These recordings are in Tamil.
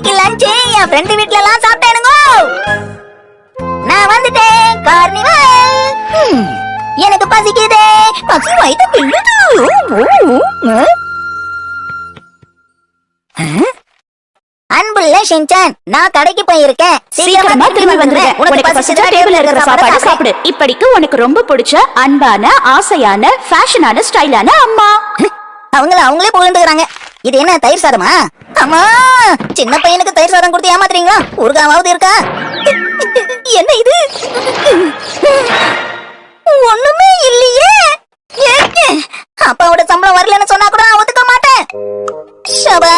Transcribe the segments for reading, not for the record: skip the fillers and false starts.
இன்னைக்கு லஞ்ச் என் ஃப்ரெண்ட் வீட்ல எல்லாம் சாப்பிட்டேனுங்க. நான் வந்துட்டேன் கார்னிவல். எனக்கு பசிக்குதே, பசி வயித்து பிள்ளுது. அன்புள்ள ஷின்சான், நான் கடைக்கு போயிருக்கேன். சீக்கிரமா திரும்பி வந்துருங்க. உனக்கு பசிச்சா டேபிள்ல இருக்கிற சாப்பாடு சாப்பிடு. இப்படிக்கு உனக்கு ரொம்ப பிடிச்ச அன்பான, ஆசையான, ஃபேஷனான, ஸ்டைலான அம்மா. அவங்களே புகழ்ந்துக்கிறாங்க. இது என்ன தயிர் சாதமா? அம்மா, சின்ன பையனுக்கு தயிர் சாதம் கொடுத்து ஏமாத்துறீங்களா? ஊறுகாவாவது இருக்கா? என்ன இது? ஒண்ணுமே இல்லையே. அப்பாவோட சம்பளம் வரலன்னு சொன்னா கூட நான் ஒத்துக்க மாட்டேன். ஷபா,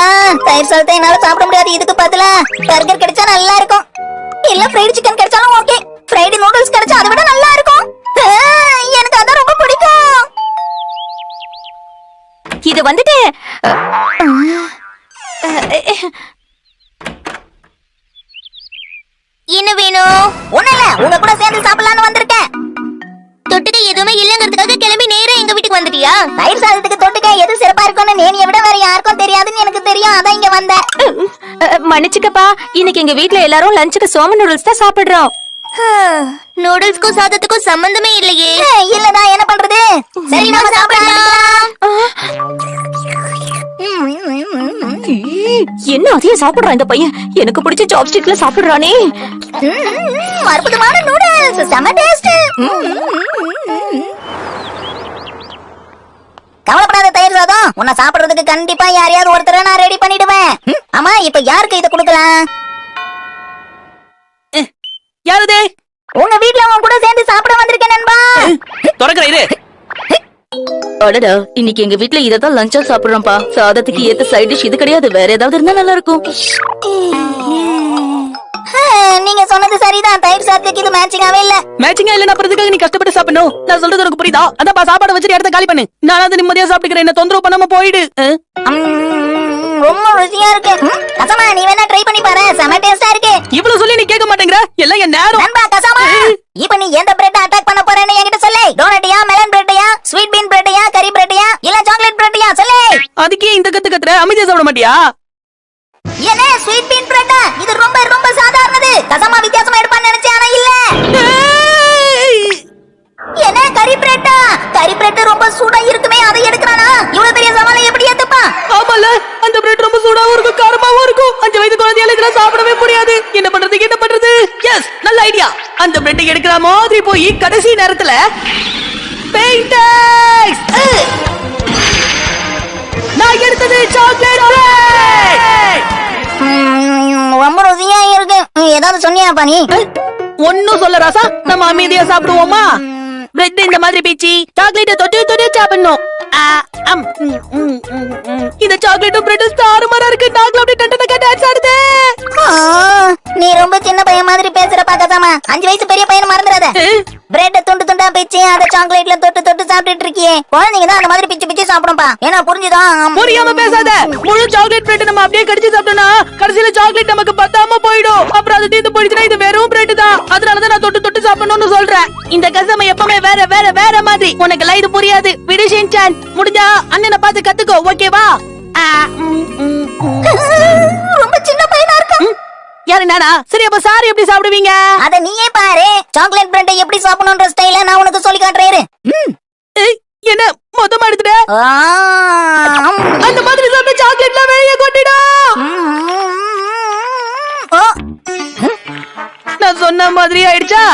தயிர் சாதத்தை என்னால சாப்பிட முடியாது. இதுக்கு பதிலா பர்கர் கிடைச்சா நல்லா இருக்கும். இல்ல ஃப்ரைட் சிக்கன் கிடைச்சாலும் ஓகே. ஃப்ரைட் நூடுல்ஸ் கிடைச்சா அதை விட நல்லா இருக்கும். எனக்கு அதான் ரொம்ப பிடிக்கும். இது வந்துட்டு என்ன வேணும்? ஒண்ணுல உங்க கூட சேர்ந்து சாப்பிடலான்னு வந்திருக்கேன். தொட்டுக்க எதுவுமே இல்லங்கிறதுக்காக கிளம்பி நேரா எங்க வீட்டுக்கு வந்துட்டியா? தயிர் சாதத்துக்கு தொட்டுக்க எது சிறப்பா இருக்கும்னு நேனியை விட வேற யாருக்கும் தெரியாதுன்னு எனக்கு தெரியும். அதான் இங்க வந்தேன். மன்னிச்சுக்கப்பா, இன்னைக்கு எங்க வீட்ல எல்லாரும் லஞ்சுக்கு சோம நூடுல்ஸ் தான் சாப்பிடுறோம். நூடுல்ஸ்க்கும் சாதத்துக்கும் சம்பந்தமே இல்லையே. இல்லதான் என்ன பண்றது? சரி நம்ம சாப்பிடலாம். என்ன அதையும் சாப்பிடுறான் இந்த பையன்? எனக்கு பிடிச்ச சாப்ஸ்டிக்ல சாப்பிடுறானே. அற்புதமான நூடுல்ஸ், செம டேஸ்ட். கவலைப்படாத தயிர் சாதம், உன்னை சாப்பிடுறதுக்கு கண்டிப்பா யாரையாவது ஒருத்தரை நான் ரெடி பண்ணிடுவேன். ஆமா, இப்ப யாருக்கு இதை கொடுக்கலாம்? யாருதே? உங்க வீட்ல உன் கூட சேர்ந்து சாப்பிட வந்திருக்கேன் நண்பா. தொடக்கற இரு. அடடா, இன்னைக்கு எங்க வீட்ல இததான் லஞ்சா சாப்பிடுறோம்ப்பா. சாதத்துக்கு ஏத்த சைட் டிஷ் இது கிடையாது. வேற ஏதாவது இருந்தா நல்லா இருக்கும். நீங்க சொன்னது சரிதான். தயிர் சாதத்துக்கு இது மேட்சிங்காவே இல்ல. மேட்சிங்கா இல்ல, அப்புறதுக்காக நீ கஷ்டப்பட்டு சாப்பிடணும். நான் சொல்றது உனக்கு புரியுதா? அதான் சாப்பாடு வச்சுட்டு இடத்த காலி பண்ணு. நான் வந்து நிம்மதியா சாப்பிட்டுக்கிறேன். என்ன தொந்தரவு பண்ணாம போயிடு. ரொம்ப ருசியா இருக்கு. கசமா, நீ வேணா ட்ரை பண்ணி பாரு. செம டேஸ்டா இருக்கு. இவ்வளவு சொல்லி நீ கேட்க மாட்டேங்கற. எல்லாம் என் நேரம். நண்பா கசமா, இப்போ நீ எந்த பிரெட் அட்டாக் பண்ண போறேன்னு என்கிட்ட சொல்லு. டோனட்யா, மெலன் பிரெட்யா, ஸ்வீட் பீன் பிரெட்யா, கறி பிரெட்யா, இல்ல சாக்லேட் பிரெட்யா சொல்லு. அதுக்கே இந்த கத்துற அமைதியா சாப்பிட மாட்டியா? என்ன ஸ்வீட் பீன் பிரெட்டா? இது ரொம்ப ரொம்ப சாதாரணது. கசமா வித்தியாசமா எடுப்பான்னு நினைச்சேன், ஆனா இல்ல. என்ன கறி பிரெட்டா? கறி பிரெட் ரொம்ப சூடா இருக்குமே, அதை எடுக்கறானா? இவ்வளவு பெரிய சவாலை எப்படி ஏத்துப்பா? ஆமால, அந்த பிரெட் ரொம்ப சூடாவும் இருக்கும், காரமாவும் இருக்கும். 5 வயசு குழந்தையால இதெல்லாம் சாப்பிடவே முடியாது. என்ன பண்றது? எஸ், நல்ல ஐடியா. அந்த பிரெட்டை எடுக்கிற மாதிரி போய் கடைசி நேரத்துல பெயிண்டர்ஸ், நான் எடுத்தது சாக்லேட் பிரெட். ரொம்ப ருசியா இருக்கு. ஏதாவது சொன்னியாப்பா நீ? ஒன்னும் சொல்ல ராசா, நம்ம அமைதியா சாப்பிடுவோமா? பிரெட் இந்த மாதிரி பீச்சி சாக்லேட் தொட்டு சாப்பிடணும். இந்த சாக்லேட்டும் பிரெட்டும் தாறுமாறா இருக்கு. நாக்குல அப்படியே டண்டனக்கா டான்ஸ் ஆடுது. நீ ரொம்ப சின்ன பையன் மாதிரி பேசுறப்பா கசாமா. 5 வயசு பெரிய பையன் மறந்துடாத. பிரெட் துண்டு துண்டா பிச்சு அத சாக்லேட்ல தொட்டு சாப்பிட்டுட்டு இருக்கியே. குழந்தைங்க தான் அந்த மாதிரி பிச்சு சாப்பிடும்பா. ஏன்னா புரிஞ்சுதா? புரியாம பேசாத. முழு சாக்லேட் பிரெட் நம்ம அப்படியே கடிச்சு சாப்பிட்டோம்னா கடைசியில சாக்லேட் நமக்கு பத்தாம போயிடும். அப்புறம் அது தீந்து போயிடுச்சுன்னா இது வெறும் பிரெட் தான். அதனாலதான் நான் தொட்டு சாப்பிடணும்னு சொல்றேன். இந்த கசமை எப்பவுமே வேற மாதிரி. உனக்கு எல்லாம் இது புரியாது. விடு ஷின்சான், முடிஞ்சா அண்ணனை பார்த்து கத்துக்கோ, ஓகேவா? ரொம்ப சின்ன பையனா இருக்க. யாரு நானா? சரி, அப்ப சாரி எப்படி சாப்பிடுவீங்க? அத நீயே பாரு. சாக்லேட் பிரெட்டை எப்படி சாப்பிடணும்ன்ற ஸ்டைல நான் உனக்கு சொல்லி காட்டுறேன். என்ன மொத்தமா எடுத்துட்ட? அந்த மாதிரி சாப்பிட்ட சாக்லேட்ல வெளியே கொட்டிடும். நான் சொன்ன மாதிரி ஆயிடுச்சா?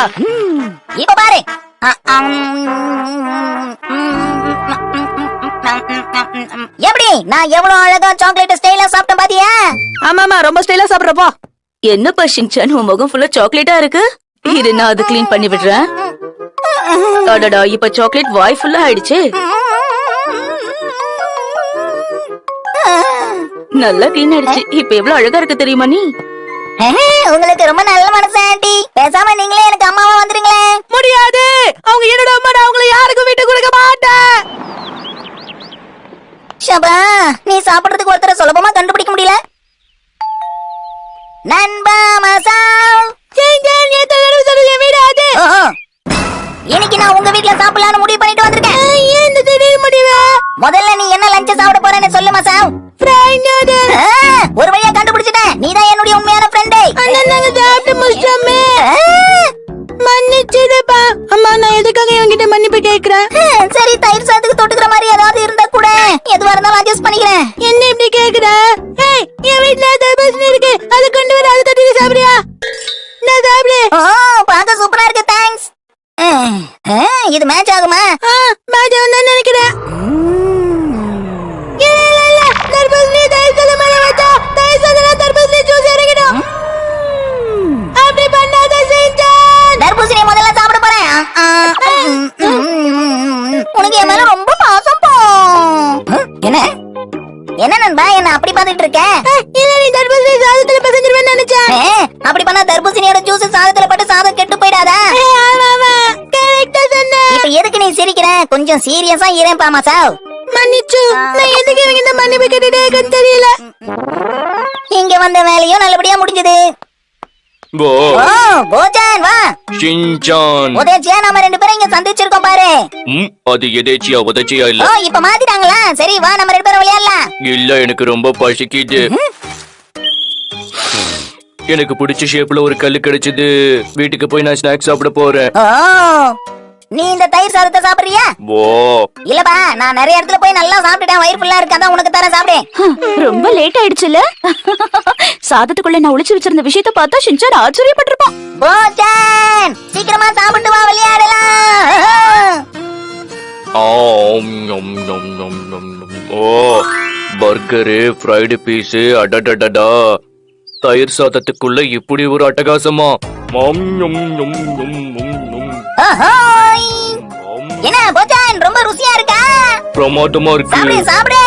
இப்ப பாரு. எப்படி நான் எவ்வளவு அழகா சாக்லேட் ஸ்டைலா சாப்பிட்டேன் பாத்தியா? ஆமாமா, ரொம்ப ஸ்டைலா சாப்பிடுறப்பா. என்னப்பா ஷின்சான், உன் முகம் ஃபுல்லா சாக்லேட்டா இருக்கு. இரு, நான் அது கிளீன் பண்ணி விடுறேன். அடடா, இப்ப சாக்லேட் வாய் ஃபுல்லா ஆயிடுச்சு. நல்லா கிளீன் ஆயிடுச்சு. இப்ப எவ்வளவு அழகா இருக்கு தெரியுமா நீ? உங்களுக்கு ரொம்ப நல்ல மனசு ஆண்டி. பேசாம நீங்களே எனக்கு அம்மாவா வந்துருங்களே. முடியாது, அவங்க என்னோட அம்மா. நான் அவங்களை யாருக்கும் வீட்டு கொடுக்க மாட்டேன். ஷபா, நீ சாப்பிடுறதுக்கு ஒருத்தர சுலபமா கண்டுபிடிக்க முடியல. நண்பா மசால் இன்னைக்கு நான் உங்க வீட்ல சாப்பிடலாம்னு முடிவு பண்ணிட்டு வந்திருக்கேன். இந்த திடீர் முடிவு? முதல்ல நீ என்ன லஞ்ச் சாப்பிட போறேன்னு சொல்லு மசால். ஒரு வழியா கண்டுபிடிச்சிட்டேன். நீதான் என்னுடைய எல்லாம் நாங்க சாப்பிட்டு முடிச்சிட்டோமே. மன்னிச்சிடுப்பா. அம்மா, நான் எதுக்காக இவங்கிட்ட மன்னிப்பு கேக்குறேன்? சரி, தயிர் சாதத்துக்கு தொட்டுக்கிற மாதிரி ஏதாவது இருந்தா கூட எதுவா இருந்தாலும் அட்ஜஸ்ட் பண்ணிக்கிறேன். என்ன இப்படி கேக்குற? ஏய், என் வீட்ல தர்பூசணி இருக்கு, அது கொண்டு வர, அதை தட்டி சாப்பிடுறியா? நான் சாப்பிடு. ஓ, பார்க்க சூப்பரா இருக்கு, தேங்க்ஸ். இது மேட்ச் ஆகுமா? மேட்ச் ஆகும் நினைக்கிறேன். இல்ல, தர்பூசணி தயிர் சாதம் மேல வச்சா தயிர் சாதம் தர்பூசணி ஜூஸ் இறங்கிடும். அப்படி பண்ணாத செஞ்சான். தர்பூசணி முதல்ல சாப்பிட போறேன். உனக்கு என் மேல ரொம்ப பாசம் போ. என்ன நண்பா, என்ன அப்படி பாத்துட்டு இருக்க? இல்ல, நீ தர்பூசணி சாதத்துல பசஞ்சிருவேன்னு நினைச்சேன். அப்படி பண்ணா தர்பூசணியோட ஜூஸ் சாதத்துல பட்டு சாதம் கெட்டு போயிடாதா? இப்ப எதுக்கு நீ சிரிக்கிற? கொஞ்சம் சீரியஸா இரேன் பாமா சாவ். மன்னிச்சு, நான் எதுக்கு இவங்க இந்த மன்னிப்பு கேட்டுட்டே இருக்குன்னு தெரியல. இங்க வந்த வேலையும் நல்லபடியா முடிஞ்சது. போ ஓ, போஜான் வா. ஷின்சான். உதயச்சியா நம்ம ரெண்டு பேரும் இங்க சந்திச்சிருக்கோம் பாரு. அது எதேச்சியா உதச்சியா இல்ல? ஓ, இப்ப மாத்திட்டாங்களா? சரி, வா நம்ம ரெண்டு பேரும் விளையாடலாம். இல்ல, எனக்கு ரொம்ப பசிக்குது. எனக்கு பிடிச்ச ஷேப்ல ஒரு கல்லு கிடைச்சது. வீட்டுக்கு போய் நான் ஸ்நாக்ஸ் சாப்பிட போறேன். ஓ, நீ இந்த தயிர் சாதத்தை சாப்பிடுறியா? ஓ, இல்லப்பா, நான் நிறைய இடத்துல போய் நல்லா சாப்பிட்டுட்டேன். வயிறு ஃபுல்லா இருக்கு, அதான் உனக்கு தரேன், சாப்பிடு. ரொம்ப லேட் ஆயிடுச்சுல. சாதத்துக்குள்ள நான் ஒளிச்சு வச்சிருந்த விஷயத்த பார்த்தா ஷின்சான் ஆச்சரியப்பட்டிருப்பான். போஜான், சீக்கிரமா சாப்பிட்டு வா, விளையாடலாம். ஓ, பர்கரு, ஃப்ரைடு பீஸ், அடடடடா. தயிர் சாதத்துக்குள்ள இப்படி ஒரு அட்டகாசமா? என்ன போஜான், ரொம்ப ருசியா இருக்கா? பிரமாதமா இருக்கு. சாப்பிடு சாப்பிடு.